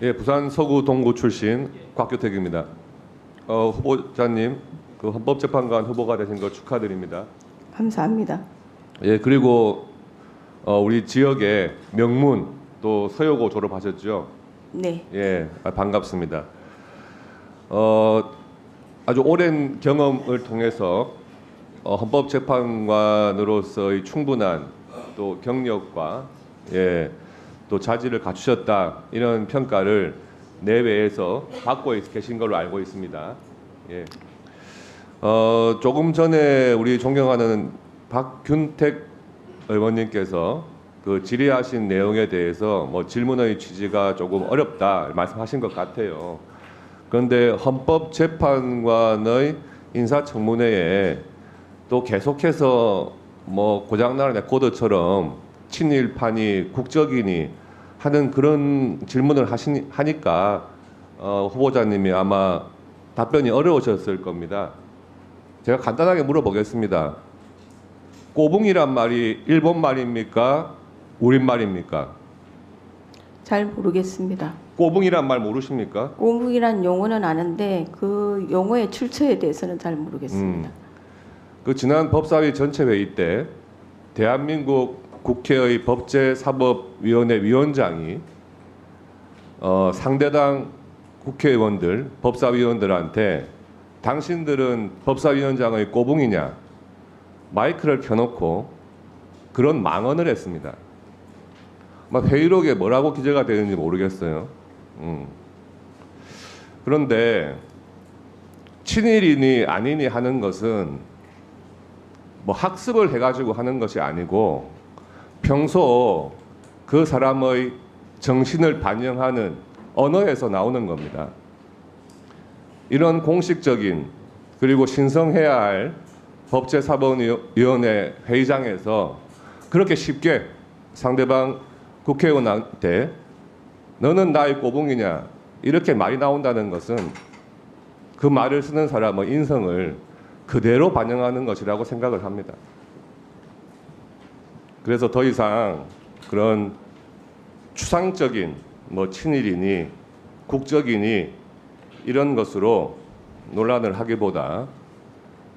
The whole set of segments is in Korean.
예, 부산 서구 동구 출신 곽규택입니다. 후보자님, 그 헌법재판관 후보가 되신 거 축하드립니다. 감사합니다. 예, 그리고 우리 지역의 명문 또 서여고 졸업하셨죠? 네, 예, 반갑습니다. 아주 오랜 경험을 통해서 헌법재판관으로서의 충분한 또 경력과 또 자질을 갖추셨다 이런 평가를 내외에서 받고 계신 걸로 알고 있습니다. 예. 조금 전에 우리 존경하는 박균택 의원님께서 그 질의하신 내용에 대해서 뭐 질문의 취지가 조금 어렵다 말씀하신 것 같아요. 그런데 헌법재판관의 인사청문회에 또 계속해서 뭐 고장나는 레코드처럼 친일파니 국적이니 하는 그런 질문을 하니까 후보자님이 아마 답변이 어려우셨을 겁니다. 제가 간단하게 물어보겠습니다. 꼬붕이란 말이 일본 말입니까? 우리말입니까? 잘 모르겠습니다. 꼬붕이란 말 모르십니까? 꼬북이란 용어는 아는데 그 용어의 출처에 대해서는 잘 모르겠습니다. 그 지난 법사위 전체 회의 때 대한민국 국회의 법제사법위원회 위원장이 상대당 국회의원들, 법사위원들한테 당신들은 법사위원장의 꼬붕이냐 마이크를 켜놓고 그런 망언을 했습니다. 막 회의록에 뭐라고 기재가 되는지 모르겠어요. 그런데 친일이니 아니니 하는 것은 뭐 학습을 해가지고 하는 것이 아니고 평소 그 사람의 정신을 반영하는 언어에서 나오는 겁니다. 이런 공식적인 그리고 신성해야 할 법제사법위원회 회의장에서 그렇게 쉽게 상대방 국회의원한테 너는 나의 꼬붕이냐 이렇게 말이 나온다는 것은 그 말을 쓰는 사람의 인성을 그대로 반영하는 것이라고 생각을 합니다. 그래서 더 이상 그런 추상적인 뭐 친일이니 국적이니 이런 것으로 논란을 하기보다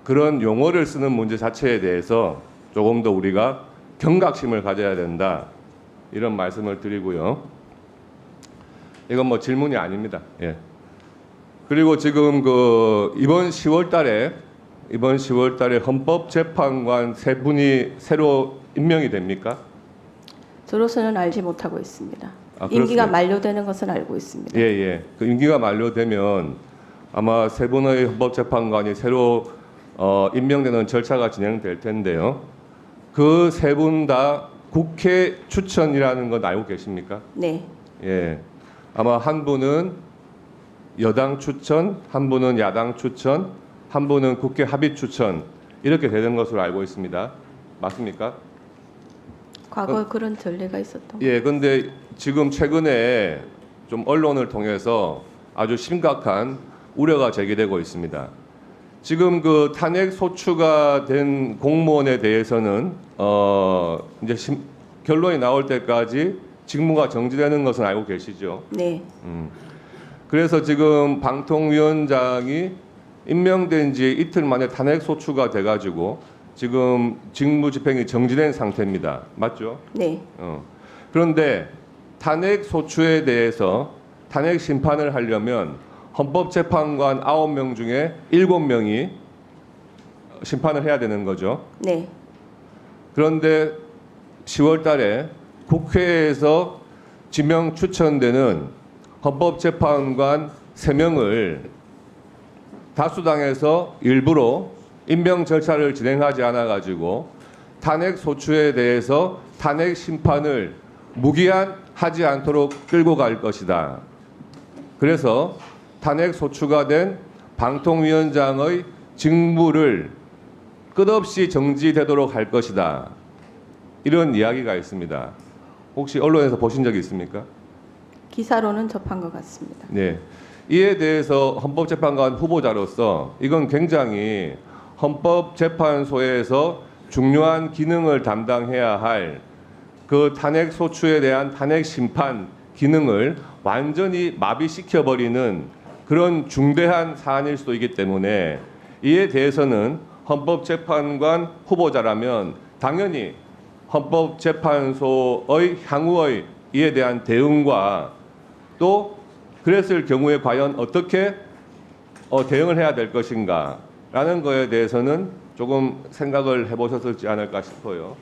그런 용어를 쓰는 문제 자체에 대해서 조금 더 우리가 경각심을 가져야 된다 이런 말씀을 드리고요. 이건 뭐 질문이 아닙니다. 예. 그리고 지금 그 이번 10월 달에 헌법재판관 세 분이 새로 임명이 됩니까? 저로서는 알지 못하고 있습니다. 그렇습니까? 임기가 만료되는 것은 알고 있습니다. 예, 예. 그 임기가 만료되면 아마 세 분의 헌법재판관이 새로 임명되는 절차가 진행될 텐데요. 그 세 분 다 국회 추천이라는 건 알고 계십니까? 네, 예. 아마 한 분은 여당 추천, 한 분은 야당 추천, 한 분은 국회 합의 추천 이렇게 되는 것으로 알고 있습니다. 맞습니까? 과거에 그런 전례가 있었던 것 예, 근데 지금 최근에 좀 언론을 통해서 아주 심각한 우려가 제기되고 있습니다. 지금 그 탄핵 소추가 된 공무원에 대해서는 이제 결론이 나올 때까지 직무가 정지되는 것은 알고 계시죠? 네, 그래서 지금 방통위원장이 임명된 지 이틀 만에 탄핵 소추가 돼가지고 지금 직무 집행이 정지된 상태입니다. 맞죠? 네, 그런데 탄핵 소추에 대해서 탄핵 심판을 하려면 헌법재판관 9명 중에 7명이 심판을 해야 되는 거죠. 네. 그런데 10월 달에 국회에서 지명 추천되는 헌법재판관 3명을 다수당에서 일부러 임명 절차를 진행하지 않아 가지고 탄핵 소추에 대해서 탄핵 심판을 무기한 하지 않도록 끌고 갈 것이다. 그래서 탄핵 소추가 된 방통위원장의 직무를 끝없이 정지되도록 할 것이다. 이런 이야기가 있습니다. 혹시 언론에서 보신 적이 있습니까? 기사로는 접한 것 같습니다. 네. 이에 대해서 헌법재판관 후보자로서 이건 굉장히 헌법재판소에서 중요한 기능을 담당해야 할 그 탄핵 소추에 대한 탄핵 심판 기능을 완전히 마비시켜 버리는 그런 중대한 사안일 수도 있기 때문에 이에 대해서는 헌법재판관 후보자라면 당연히 헌법재판소의 향후의 이에 대한 대응과 또 그랬을 경우에 과연 어떻게 대응을 해야 될 것인가라는 거에 대해서는 조금 생각을 해보셨을지 않을까 싶어요.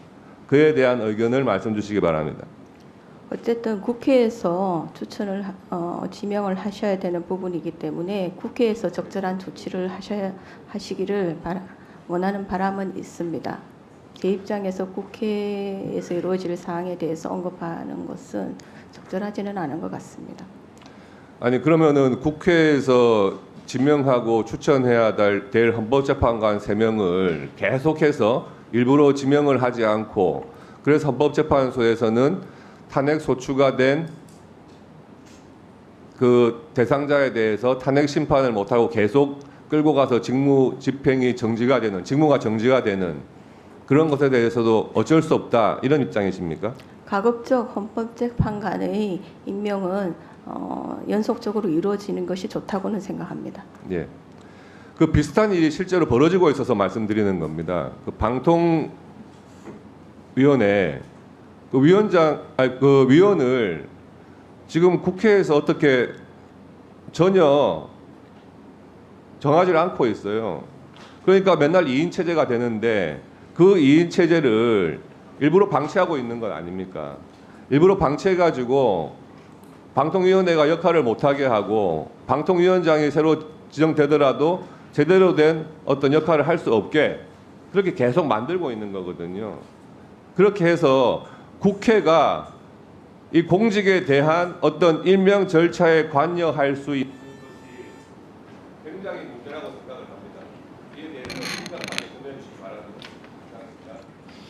그에 대한 의견을 말씀 주시기 바랍니다. 어쨌든 국회에서 지명을 하셔야 되는 부분이기 때문에 국회에서 적절한 조치를 하시기를 원하는 바람은 있습니다. 제 입장에서 국회에서 이루어질 사항에 대해서 언급하는 것은 적절하지는 않은 것 같습니다. 아니 그러면은 국회에서 지명하고 추천해야 될 헌법재판관 3명을 계속해서 일부러 지명을 하지 않고 그래서 헌법재판소에서는 탄핵 소추가 된 그 대상자에 대해서 탄핵 심판을 못하고 계속 끌고 가서 직무가 정지가 되는 그런 것에 대해서도 어쩔 수 없다 이런 입장이십니까? 가급적 헌법재판관의 임명은 연속적으로 이루어지는 것이 좋다고는 생각합니다. 예. 그 비슷한 일이 실제로 벌어지고 있어서 말씀드리는 겁니다. 그 방통위원회 그 위원을 지금 국회에서 어떻게 전혀 정하지 않고 있어요. 그러니까 맨날 2인 체제가 되는데 그 2인 체제를 일부러 방치하고 있는 건 아닙니까? 일부러 방치해가지고 방통위원회가 역할을 못하게 하고 방통위원장이 새로 지정되더라도 제대로 된 어떤 역할을 할 수 없게 그렇게 계속 만들고 있는 거거든요. 그렇게 해서 국회가 이 공직에 대한 어떤 임명 절차에 관여할 수 있는 것이 굉장히 문제라고 생각을 합니다. 이에 대해서 심각하게